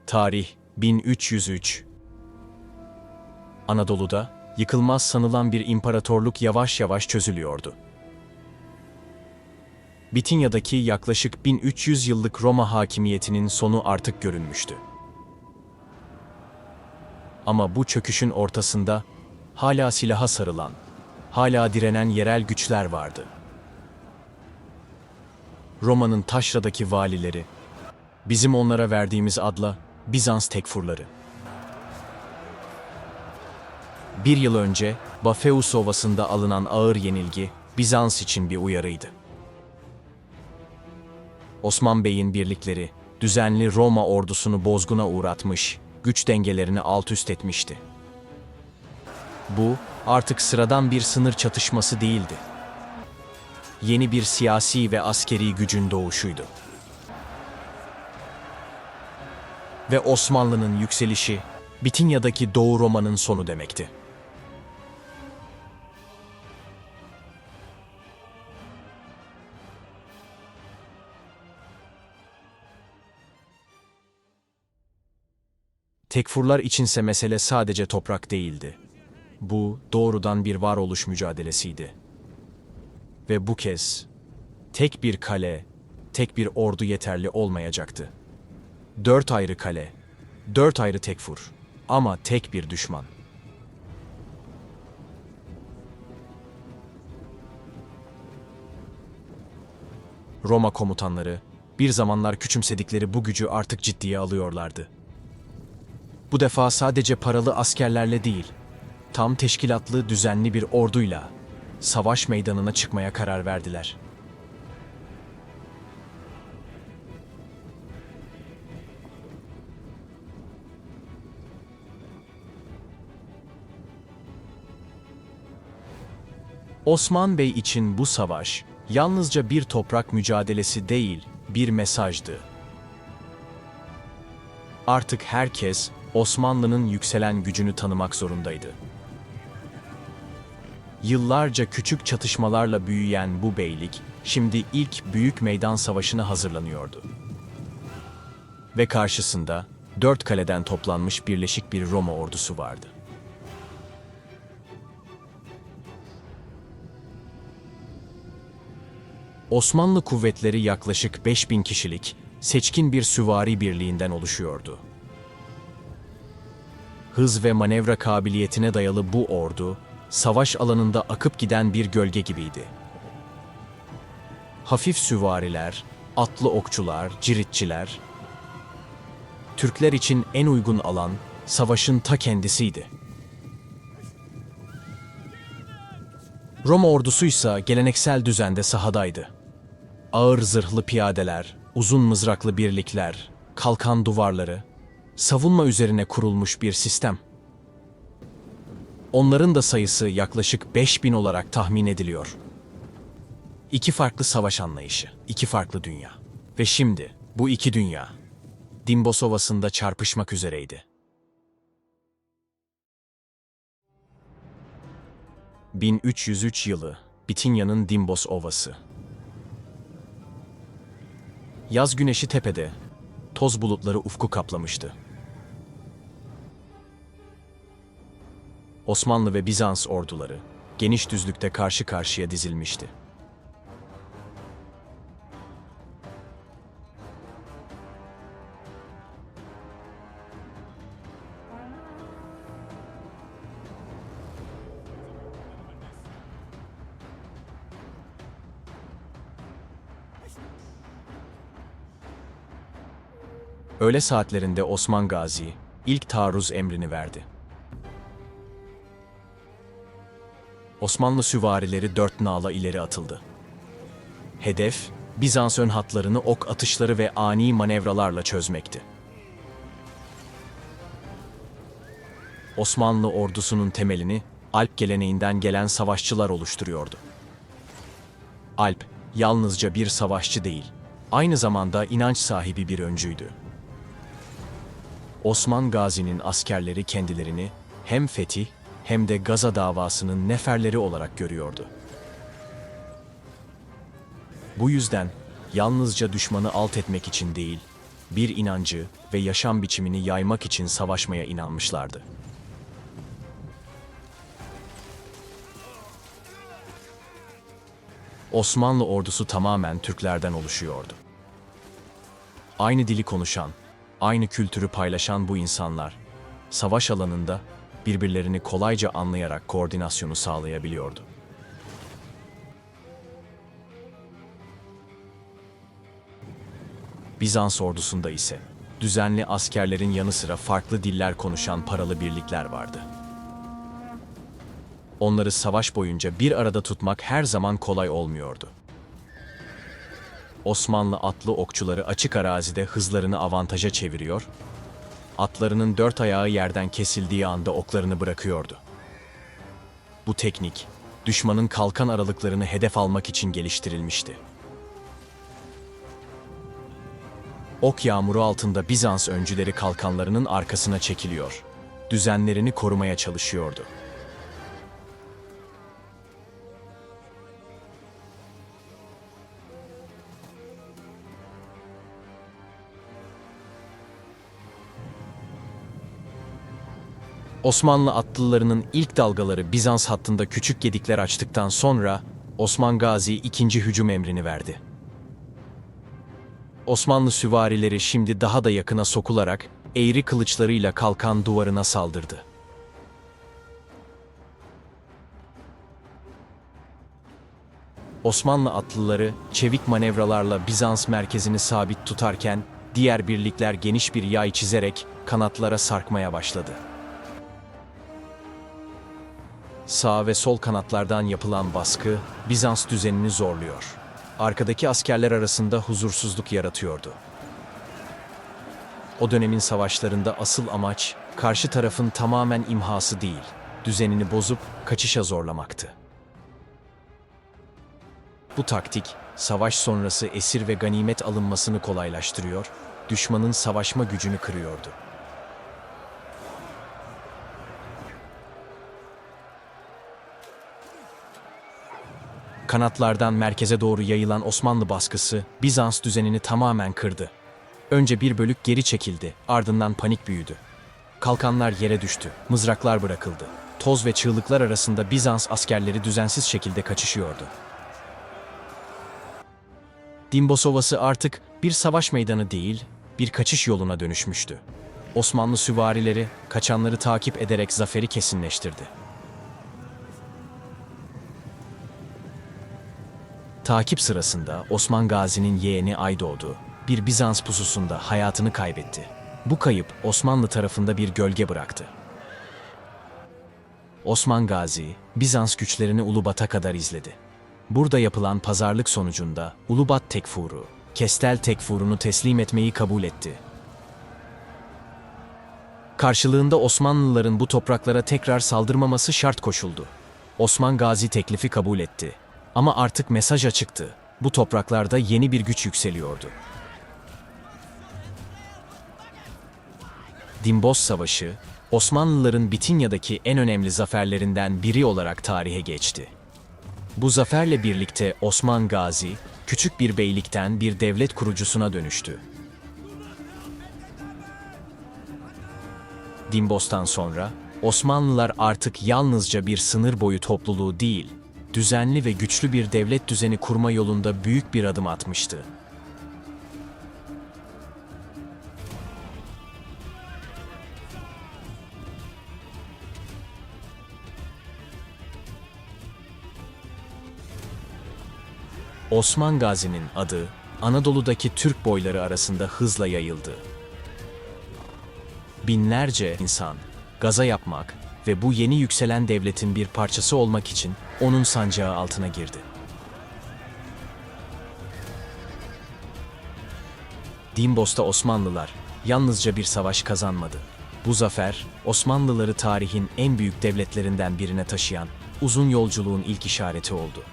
Tarih 1303. Anadolu'da yıkılmaz sanılan bir imparatorluk yavaş yavaş çözülüyordu. Bitinya'daki yaklaşık 1300 yıllık Roma hakimiyetinin sonu artık görünmüştü. Ama bu çöküşün ortasında hala silaha sarılan, hala direnen yerel güçler vardı. Roma'nın taşradaki valileri, bizim onlara verdiğimiz adla Bizans tekfurları. Bir yıl önce Bafeus Ovası'nda alınan ağır yenilgi Bizans için bir uyarıydı. Osman Bey'in birlikleri düzenli Roma ordusunu bozguna uğratmış, güç dengelerini alt üst etmişti. Bu artık sıradan bir sınır çatışması değildi. Yeni bir siyasi ve askeri gücün doğuşuydu. Ve Osmanlı'nın yükselişi, Bitinya'daki Doğu Roma'nın sonu demekti. Tekfurlar içinse mesele sadece toprak değildi. Bu doğrudan bir varoluş mücadelesiydi. Ve bu kez tek bir kale, tek bir ordu yeterli olmayacaktı. 4 ayrı kale, 4 ayrı tekfur ama tek bir düşman. Roma komutanları bir zamanlar küçümsedikleri bu gücü artık ciddiye alıyorlardı. Bu defa sadece paralı askerlerle değil, tam teşkilatlı düzenli bir orduyla savaş meydanına çıkmaya karar verdiler. Osman Bey için bu savaş yalnızca bir toprak mücadelesi değil, bir mesajdı. Artık herkes Osmanlı'nın yükselen gücünü tanımak zorundaydı. Yıllarca küçük çatışmalarla büyüyen bu beylik, şimdi ilk büyük meydan savaşına hazırlanıyordu. Ve karşısında 4 kaleden toplanmış birleşik bir Roma ordusu vardı. Osmanlı kuvvetleri yaklaşık 5000 kişilik seçkin bir süvari birliğinden oluşuyordu. Hız ve manevra kabiliyetine dayalı bu ordu, savaş alanında akıp giden bir gölge gibiydi. Hafif süvariler, atlı okçular, ciritçiler, Türkler için en uygun alan, savaşın ta kendisiydi. Roma ordusuysa geleneksel düzende sahadaydı. Ağır zırhlı piyadeler, uzun mızraklı birlikler, kalkan duvarları, savunma üzerine kurulmuş bir sistem. Onların da sayısı yaklaşık 5000 olarak tahmin ediliyor. İki farklı savaş anlayışı, iki farklı dünya. Ve şimdi bu iki dünya, Dimbos Ovası'nda çarpışmak üzereydi. 1303 yılı, Bitinya'nın Dimbos Ovası. Yaz güneşi tepede, toz bulutları ufku kaplamıştı. Osmanlı ve Bizans orduları geniş düzlükte karşı karşıya dizilmişti. Öğle saatlerinde Osman Gazi ilk taarruz emrini verdi. Osmanlı süvarileri 4 nala ileri atıldı. Hedef, Bizans ön hatlarını ok atışları ve ani manevralarla çözmekti. Osmanlı ordusunun temelini Alp geleneğinden gelen savaşçılar oluşturuyordu. Alp, yalnızca bir savaşçı değil, aynı zamanda inanç sahibi bir öncüydü. Osman Gazi'nin askerleri kendilerini hem fetih hem de Gaza davasının neferleri olarak görüyordu. Bu yüzden yalnızca düşmanı alt etmek için değil, bir inancı ve yaşam biçimini yaymak için savaşmaya inanmışlardı. Osmanlı ordusu tamamen Türklerden oluşuyordu. Aynı dili konuşan, aynı kültürü paylaşan bu insanlar, savaş alanında birbirlerini kolayca anlayarak koordinasyonu sağlayabiliyordu. Bizans ordusunda ise düzenli askerlerin yanı sıra farklı diller konuşan paralı birlikler vardı. Onları savaş boyunca bir arada tutmak her zaman kolay olmuyordu. Osmanlı atlı okçuları açık arazide hızlarını avantaja çeviriyor, atlarının dört ayağı yerden kesildiği anda oklarını bırakıyordu. Bu teknik, düşmanın kalkan aralıklarını hedef almak için geliştirilmişti. Ok yağmuru altında Bizans öncüleri kalkanlarının arkasına çekiliyor, düzenlerini korumaya çalışıyordu. Osmanlı atlılarının ilk dalgaları Bizans hattında küçük gedikler açtıktan sonra Osman Gazi ikinci hücum emrini verdi. Osmanlı süvarileri şimdi daha da yakına sokularak eğri kılıçlarıyla kalkan duvarına saldırdı. Osmanlı atlıları çevik manevralarla Bizans merkezini sabit tutarken diğer birlikler geniş bir yay çizerek kanatlara sarkmaya başladı. Sağ ve sol kanatlardan yapılan baskı Bizans düzenini zorluyor. Arkadaki askerler arasında huzursuzluk yaratıyordu. O dönemin savaşlarında asıl amaç karşı tarafın tamamen imhası değil, düzenini bozup kaçışa zorlamaktı. Bu taktik, savaş sonrası esir ve ganimet alınmasını kolaylaştırıyor, düşmanın savaşma gücünü kırıyordu. Kanatlardan merkeze doğru yayılan Osmanlı baskısı Bizans düzenini tamamen kırdı. Önce bir bölük geri çekildi, ardından panik büyüdü. Kalkanlar yere düştü, mızraklar bırakıldı. Toz ve çığlıklar arasında Bizans askerleri düzensiz şekilde kaçışıyordu. Dimbos Ovası artık bir savaş meydanı değil, bir kaçış yoluna dönüşmüştü. Osmanlı süvarileri kaçanları takip ederek zaferi kesinleştirdi. Takip sırasında Osman Gazi'nin yeğeni Aydoğdu, bir Bizans pususunda hayatını kaybetti. Bu kayıp Osmanlı tarafında bir gölge bıraktı. Osman Gazi, Bizans güçlerini Ulubat'a kadar izledi. Burada yapılan pazarlık sonucunda Ulubat Tekfuru, Kestel Tekfuru'nu teslim etmeyi kabul etti. Karşılığında Osmanlıların bu topraklara tekrar saldırmaması şart koşuldu. Osman Gazi teklifi kabul etti. Ama artık mesaj açıktı. Bu topraklarda yeni bir güç yükseliyordu. Dimbos Savaşı, Osmanlıların Bitinya'daki en önemli zaferlerinden biri olarak tarihe geçti. Bu zaferle birlikte Osman Gazi, küçük bir beylikten bir devlet kurucusuna dönüştü. Dimbos'tan sonra, Osmanlılar artık yalnızca bir sınır boyu topluluğu değil, düzenli ve güçlü bir devlet düzeni kurma yolunda büyük bir adım atmıştı. Osman Gazi'nin adı, Anadolu'daki Türk boyları arasında hızla yayıldı. Binlerce insan, gaza yapmak ve bu yeni yükselen devletin bir parçası olmak için onun sancağı altına girdi. Dimbos'ta Osmanlılar yalnızca bir savaş kazanmadı. Bu zafer, Osmanlıları tarihin en büyük devletlerinden birine taşıyan uzun yolculuğun ilk işareti oldu.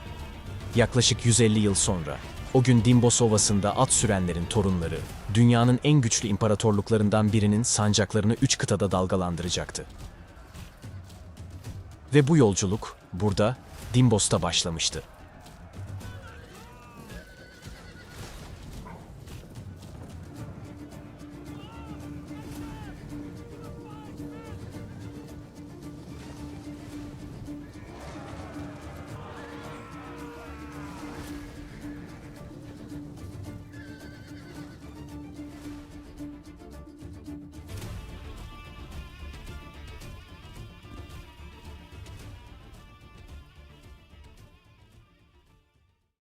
Yaklaşık 150 yıl sonra, o gün Dimbos Ovası'nda at sürenlerin torunları, dünyanın en güçlü imparatorluklarından birinin sancaklarını 3 kıtada dalgalandıracaktı. Ve bu yolculuk, burada, Dimbos'ta başlamıştı.